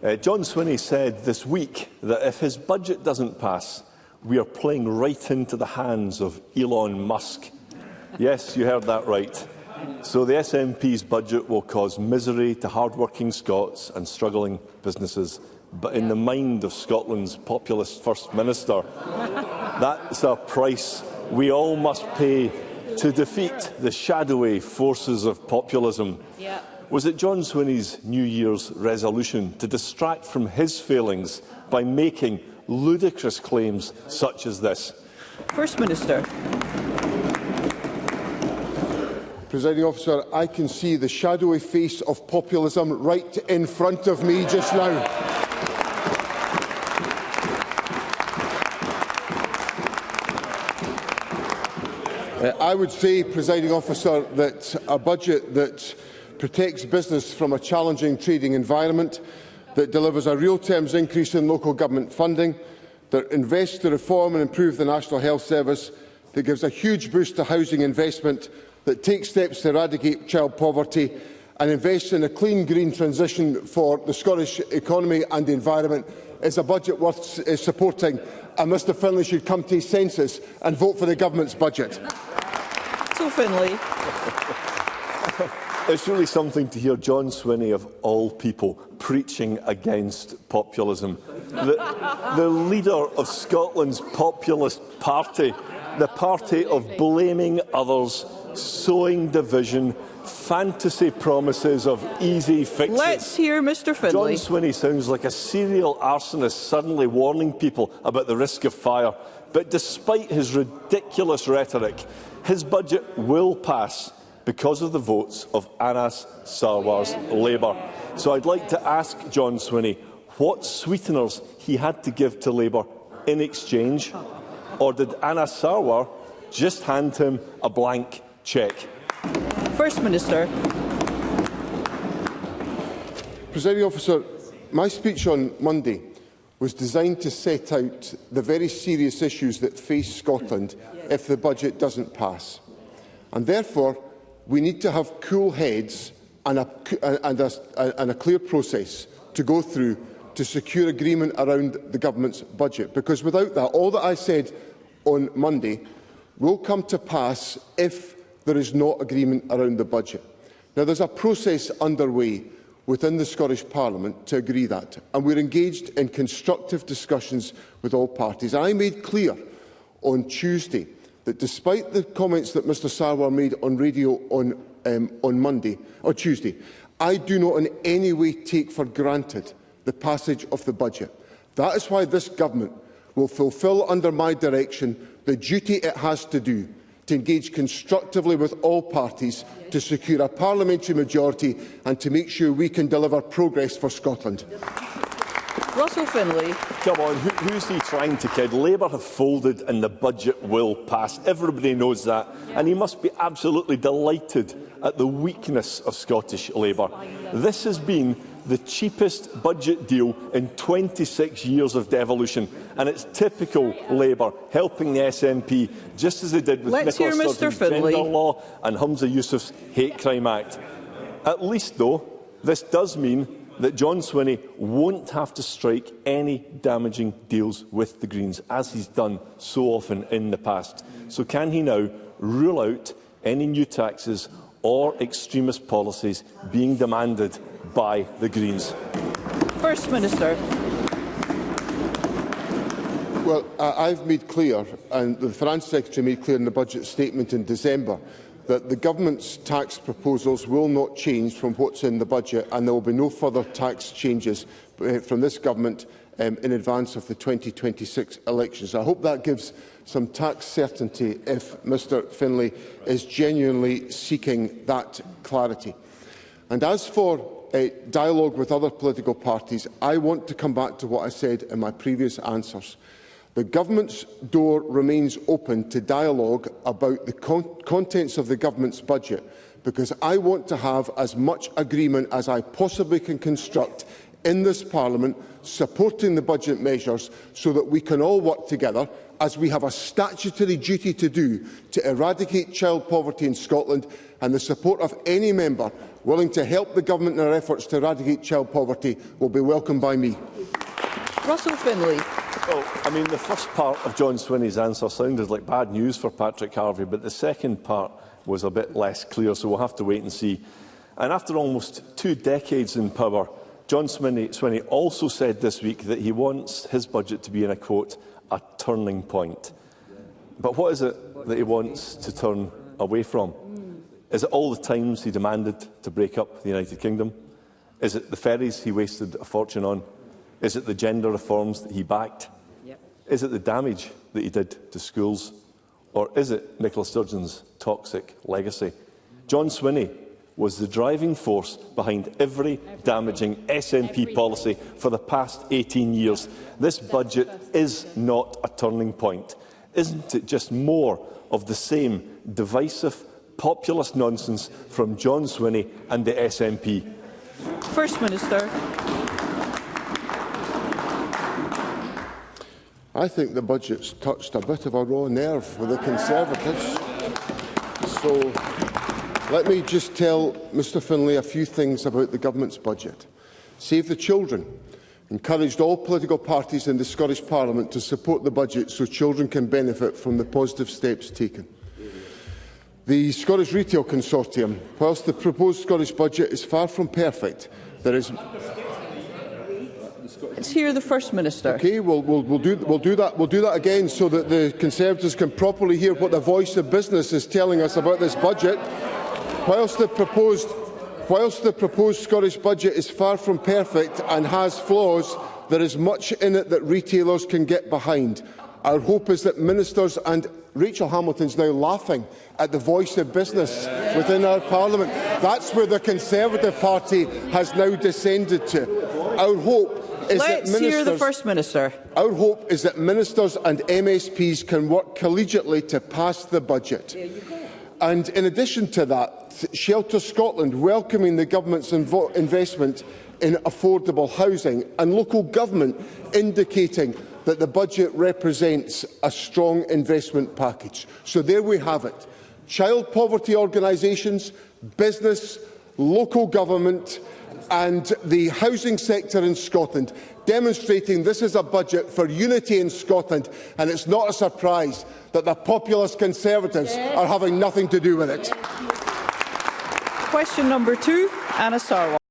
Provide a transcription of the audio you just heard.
John Swinney said this week that if his budget doesn't pass, we are playing right into the hands of Elon Musk. Yes, you heard that right. So the SNP's budget will cause misery to hard-working Scots and struggling businesses. But in the mind of Scotland's populist First Minister, that's a price we all must pay to defeat the shadowy forces of populism. Yeah. Was it John Swinney's New Year's resolution to distract from his failings by making ludicrous claims such as this? First Minister. Presiding Officer, I can see the shadowy face of populism right in front of me just now. I would say, Presiding Officer, that a budget that protects business from a challenging trading environment, that delivers a real terms increase in local government funding, that invests to reform and improve the National Health Service, that gives a huge boost to housing investment, that takes steps to eradicate child poverty and invests in a clean green transition for the Scottish economy and the environment is a budget worth supporting, and Mr Findlay should come to his senses and vote for the government's budget. So Findlay. It's really something to hear John Swinney, of all people, preaching against populism. The leader of Scotland's populist party, the party of blaming others, sowing division, fantasy promises of easy fixes. Let's hear Mr Findlay. John Swinney sounds like a serial arsonist suddenly warning people about the risk of fire. But despite his ridiculous rhetoric, his budget will pass because of the votes of Anas Sarwar's Labour. So I'd like to ask John Swinney what sweeteners he had to give to Labour in exchange, or did Anas Sarwar just hand him a blank cheque? First Minister. Presiding Officer, my speech on Monday was designed to set out the very serious issues that face Scotland if the budget doesn't pass. And therefore, we need to have cool heads and a clear process to go through to secure agreement around the government's budget. Because without that, all that I said on Monday will come to pass if there is not agreement around the budget. Now, there's a process underway within the Scottish Parliament to agree that, and we're engaged in constructive discussions with all parties. I made clear on Tuesday that despite the comments that Mr Sarwar made on radio on Tuesday, I do not in any way take for granted the passage of the budget. That is why this government will fulfil under my direction the duty it has to do to engage constructively with all parties to secure a parliamentary majority and to make sure we can deliver progress for Scotland. Russell Findlay. Come on, who's he trying to kid? Labour have folded and the budget will pass. Everybody knows that. And he must be absolutely delighted at the weakness of Scottish Labour. This has been the cheapest budget deal in 26 years of devolution, and it's typical Labour helping the SNP, just as they did with Nicola Sturgeon's gender law and Humza Yousaf's Hate Crime Act. At least, though, this does mean that John Swinney won't have to strike any damaging deals with the Greens, as he's done so often in the past. So can he now rule out any new taxes or extremist policies being demanded by the Greens? First Minister. Well, I've made clear, and the Finance Secretary made clear in the budget statement in December, that the government's tax proposals will not change from what's in the budget, and there will be no further tax changes from this government in advance of the 2026 elections. I hope that gives some tax certainty if Mr Findlay is genuinely seeking that clarity. And as for dialogue with other political parties, I want to come back to what I said in my previous answers. The government's door remains open to dialogue about the contents of the government's budget, because I want to have as much agreement as I possibly can construct in this Parliament, supporting the budget measures so that we can all work together as we have a statutory duty to do, to eradicate child poverty in Scotland, and the support of any member willing to help the government in our efforts to eradicate child poverty will be welcomed by me. Russell Findlay. Well, I mean, the first part of John Swinney's answer sounded like bad news for Patrick Harvey, but the second part was a bit less clear, so we'll have to wait and see. And after almost 2 decades in power, John Swinney also said this week that he wants his budget to be, in a quote, a turning point. But what is it that he wants to turn away from? Is it all the times he demanded to break up the United Kingdom? Is it the ferries he wasted a fortune on? Is it the gender reforms that he backed? Is it the damage that he did to schools? Or is it Nicola Sturgeon's toxic legacy? John Swinney was the driving force behind every damaging SNP policy for the past 18 years. This budget is not a turning point. Isn't it just more of the same divisive, populist nonsense from John Swinney and the SNP? First Minister. I think the budget's touched a bit of a raw nerve with the Conservatives. So let me just tell Mr Findlay a few things about the Government's budget. Save the Children encouraged all political parties in the Scottish Parliament to support the budget so children can benefit from the positive steps taken. The Scottish Retail Consortium, whilst the proposed Scottish budget is far from perfect, there is... Let's hear the First Minister. Okay, we'll do that. We'll do that again so that the Conservatives can properly hear what the voice of business is telling us about this budget. Whilst the proposed Scottish budget is far from perfect and has flaws, there is much in it that retailers can get behind. Our hope is that ministers, and Rachel Hamilton's now laughing at the voice of business within our Parliament. That's where the Conservative Party has now descended to. Our hope is Let's hear the First Minister. Our hope is that ministers and MSPs can work collegiately to pass the budget. And in addition to that, Shelter Scotland welcoming the Government's investment in affordable housing, and local government indicating that the budget represents a strong investment package. So there we have it. Child poverty organisations, business, local government and the housing sector in Scotland demonstrating this is a budget for unity in Scotland, and it's not a surprise that the populist Conservatives are having nothing to do with it. Question number 2, Anna Sarwar.